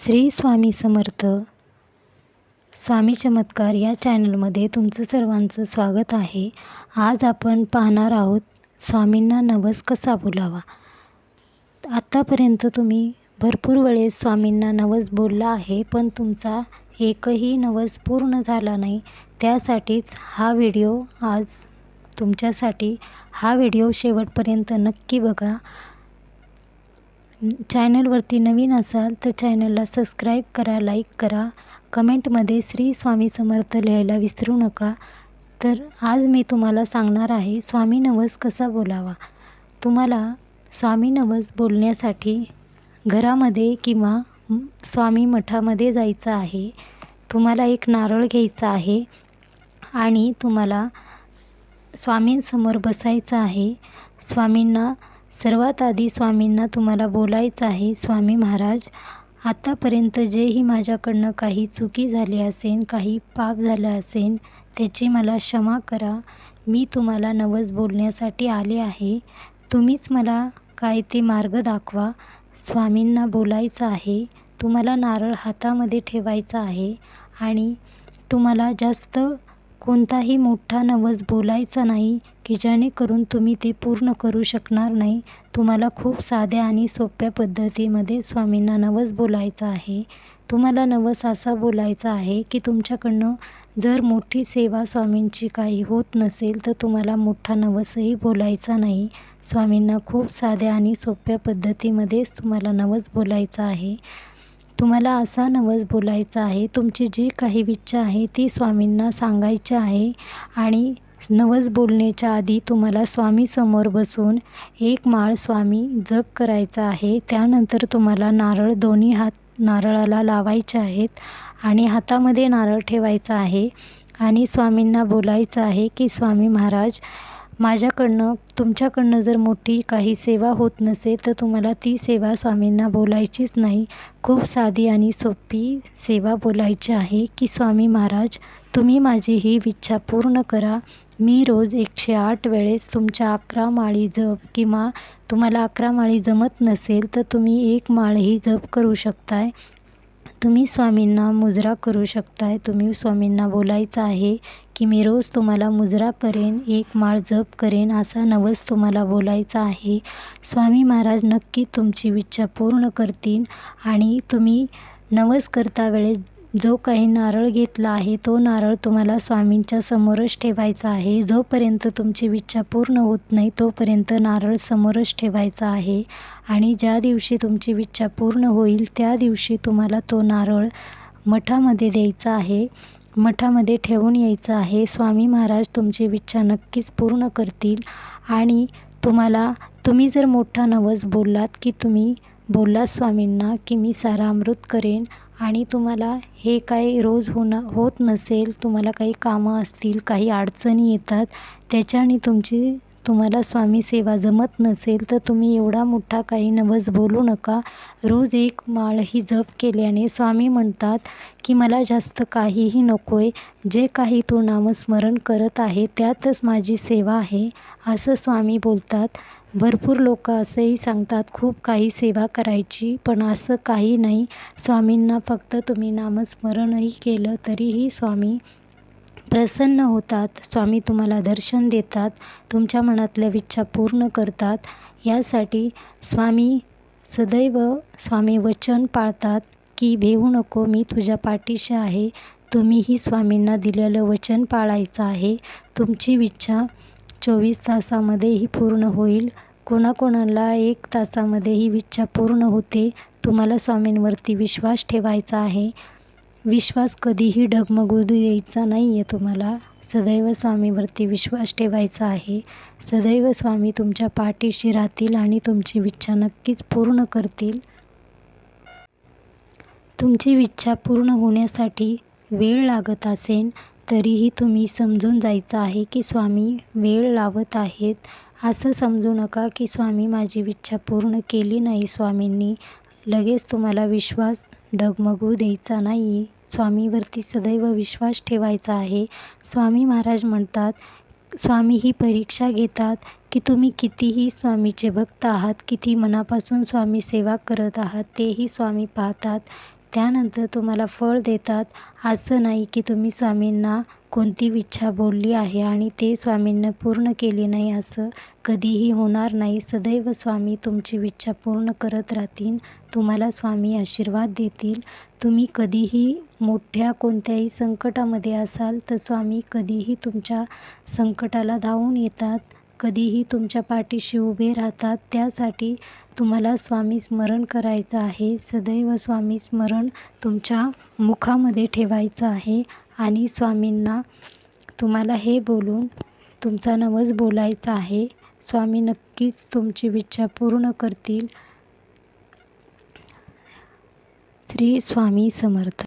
श्री स्वामी समर्थ स्वामी चमत्कार या चॅनलमध्ये तुमचं सर्वांचं स्वागत आहे. आज आपण पाहणार आहोत स्वामींना नवस कसा बोलावा. आत्तापर्यंत तुम्ही भरपूर वेळेस स्वामींना नवस बोलला आहे, पण तुमचा एकही नवस पूर्ण झाला नाही. त्यासाठीच हा व्हिडिओ आज तुमच्यासाठी. हा व्हिडिओ शेवटपर्यंत नक्की बघा. चॅनलवरती नवीन असाल तर चॅनलला सबस्क्राईब करा, लाईक करा, कमेंटमध्ये श्री स्वामी समर्थ लिहायला विसरू नका. तर आज मी तुम्हाला सांगणार आहे स्वामी नवस कसा बोलावा. तुम्हाला स्वामी नवस बोलण्यासाठी घरामध्ये किंवा स्वामी मठामध्ये जायचं आहे. तुम्हाला एक नारळ घ्यायचा आहे आणि तुम्हाला स्वामींसमोर बसायचं आहे. सर्वात आधी स्वामींना तुम्हाला बोलायचं आहे, स्वामी महाराज, आतापर्यंत जेही माझ्याकडनं काही चुकी झाली असेल, काही पाप झालं असेल, त्याची मला क्षमा करा. मी तुम्हाला नवस बोलण्यासाठी आले आहे. तुम्हीच मला काय ते मार्ग दाखवा. स्वामींना बोलायचं आहे. तुम्हाला नारळ हातामध्ये ठेवायचा आहे आणि तुम्हाला जास्त कोणताही मोठा नवस बोलायचा नाही की जेणेकरून तुम्ही ते पूर्ण करू शकणार नाही. तुम्हाला खूप साध्या आणि सोप्या पद्धतीमध्ये स्वामींना नवस बोलायचा आहे. तुम्हाला नवस असा बोलायचा आहे की तुमच्याकडनं जर मोठी सेवा स्वामींची काही होत नसेल तर तुम्हाला मोठा नवसही बोलायचा नाही. स्वामींना खूप साध्या आणि सोप्या पद्धतीमध्येच तुम्हाला नवस बोलायचा आहे. तुम्हाला असा नवस बोलायचा आहे, तुमची जी काही इच्छा आहे ती स्वामींना सांगायची आहे. आणि नवस बोलण्याच्या आधी तुम्हाला स्वामीसमोर बसून एक माळ स्वामी जप करायचा आहे. त्यानंतर तुम्हाला नारळ दोन्ही हात नारळाला लावायचे आहेत आणि हातामध्ये नारळ ठेवायचा आहे आणि स्वामींना बोलायचं आहे की स्वामी महाराज, तुमच्याकडनं जर मोठी काही सेवा होत नसेल तर तुम्हाला ती सेवा स्वामींना बोलायचीच नाही. खूप साधी आणि सोपी सेवा बोलायची आहे की स्वामी महाराज, तुम्ही माझी ही इच्छा पूर्ण करा. मी रोज 108 वेळेस तुमच्या 11 माळी जप, किंवा तुम्हाला 11 माळी जमत नसेल तर तुम्ही 1 माळही जप करू शकताय. तुम्ही स्वामींना मुजरा करू शकताय. तुम्ही स्वामींना बोलायचं आहे की मी रोज तुम्हाला मुजरा करेन, 1 माळ जप करेन, असा नवस तुम्हाला बोलायचा आहे. स्वामी महाराज नक्की तुमची इच्छा पूर्ण करतील. आणि तुम्ही नवस करता वेळेस जो काही नारळ घेतला आहे तो नारळ तुम्हाला स्वामींच्या समोरच ठेवायचा आहे. जोपर्यंत तुमची इच्छा पूर्ण होत नाही तोपर्यंत नारळ समोरच ठेवायचा आहे. आणि ज्या दिवशी तुमची इच्छा पूर्ण होईल त्या दिवशी तुम्हाला तो नारळ मठामध्ये द्यायचा आहे, मठामध्ये ठेवून यायचं आहे. स्वामी महाराज तुमची इच्छा नक्कीच पूर्ण करतील. आणि तुम्ही जर मोठा नवस बोललात की तुम्ही बोललात स्वामींना की मी सारा अमृत करेन आणि तुम्हाला हे काही रोज होत नसेल, तुम्हाला काही कामं असतील, काही अडचणी येतात, त्याच्याने तुम्हाला स्वामी सेवा जमत नसेल तर तुम्ही एवढा मोठा काही नवस बोलू नका. रोज 1 माळही जप केल्याने स्वामी म्हणतात की मला जास्त काहीही नको आहे, जे काही तू नामस्मरण करत आहे त्यातच माझी सेवा आहे, असं स्वामी बोलतात. भरपूर लोक असंही सांगतात खूप काही सेवा करायची, पण असं काही नाही. स्वामींना फक्त तुम्ही नामस्मरणही केलं तरीही स्वामी प्रसन्न होतात. स्वामी तुम्हाला दर्शन देतात, तुमच्या मनातल्या इच्छा पूर्ण करतात. यासाठी सदैव स्वामी वचन पाळतात की भेऊ नको, मी तुझ्या पाठीशी आहे. तुम्हीही स्वामींना दिलेलं वचन पाळायचं आहे. तुमची इच्छा 24 तासामध्येही पूर्ण होईल. कोणाकोणाला 1 तासामध्ये ही इच्छा पूर्ण होते. तुम्हाला स्वामींवरती विश्वास ठेवायचा आहे. विश्वास कधीही डगमगू द्यायचा नाही आहे. तुम्हाला सदैव स्वामीवरती विश्वास ठेवायचा आहे. सदैव स्वामी तुमच्या पाठीशी राहतील आणि तुमची इच्छा नक्कीच पूर्ण करतील. तुमची इच्छा पूर्ण होण्यासाठी वेळ लागत असेल तरीही तुम्ही समजून जायचं आहे की स्वामी वेळ लावत आहेत. असं समजू नका की स्वामी माझी इच्छा पूर्ण केली नाही स्वामींनी. लगेच तुम्हाला विश्वास डगमगू द्यायचा नाही. स्वामीवरती सदैव विश्वास ठेवायचा आहे. स्वामी महाराज म्हणतात, स्वामी ही परीक्षा घेतात की तुम्ही कितीही स्वामीचे भक्त आहात, किती मनापासून स्वामी सेवा करत आहात, तेही स्वामी पाहतात त्यानंतर तुम्हाला फळ देतात. असं नाही की तुम्ही स्वामींना कोणती इच्छा बोलली आहे आणि ते स्वामींना पूर्ण केली नाही, असं कधीही होणार नाही. सदैव स्वामी तुमची इच्छा पूर्ण करत राहतील. तुम्हाला स्वामी आशीर्वाद देतील. तुम्ही कधीही मोठ्या कोणत्याही संकटामध्ये असाल तर स्वामी कधीही तुमच्या संकटाला धावून येतात. कधीही तुमच्या पाठीशी उभे राहतात. त्यासाठी तुम्हाला स्वामी स्मरण करायचं आहे. सदैव स्वामी स्मरण तुमच्या मुखामध्ये ठेवायचं आहे आणि स्वामींना तुम्हाला हे बोलून तुमचा नवस बोलायचा आहे. स्वामी नक्कीच तुमची इच्छा पूर्ण करतील. श्री स्वामी समर्थ.